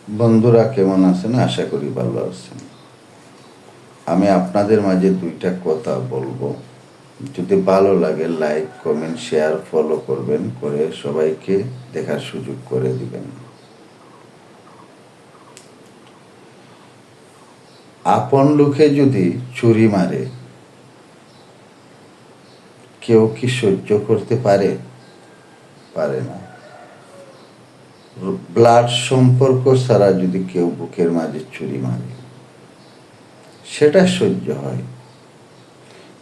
বন্ধুরা কেমন আছেন? আশা করি ভালো আছেন। আমি আপনাদের মাঝে দুইটা কথা বলবো। যদি ভালো লাগে লাইক, কমেন্ট, শেয়ার, ফলো করবেন, করে সবাইকে দেখার সুযোগ করে দিবেন। আপন লোকে যদি ছুরি মারে, কেউ কি সহ্য করতে পারে? পারে না। ব্লাড সম্পর্ক ছাড়া যদি কেউ বুকের মাঝে ছুরি মারে, সেটা সহ্য হয়।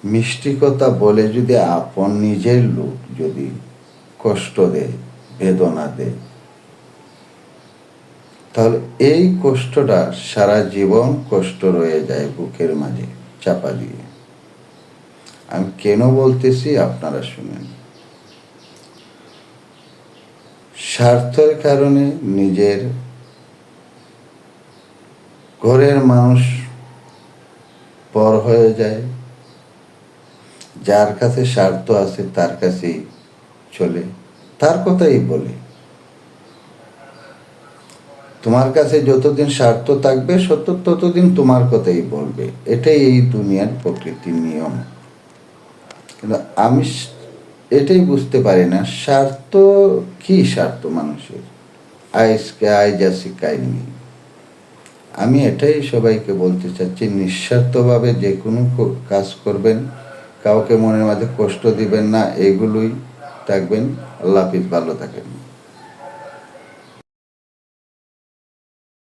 মিষ্টি কথা বলে যদি আপন নিজের লোক যদি কষ্ট দেয়, বেদনা দেয়, তাহলে এই কষ্টটা সারা জীবন কষ্ট রয়ে যায় বুকের মাঝে চাপা দিয়ে। আমি কেন বলতেছি আপনারা শুনেন। স্বার্থের কারণে নিজের ঘরের মানুষ পর হয়ে যায়। যার কাছে স্বার্থ আছে তার কাছেই চলে, তার কথাই বলে। তোমার কাছে যতদিন স্বার্থ থাকবে ততদিন তোমার কথাই বলবে। এটাই এই দুনিয়ার প্রকৃতির নিয়ম। কিন্তু আমি এটাই বুঝতে পারি না, স্বার্থ কি? স্বার্থ মানুষের আইসকে আইজ আসি কাইনি। আমি এটাই সবাইকে বলতে চাচ্ছি, নিঃস্বার্থভাবে যে কোনো কাজ করবেন, কাউকে মনের মাঝে কষ্ট দিবেন না, এগুলোই থাকবেন। আল্লাহ হাফিজ, ভালো থাকেন।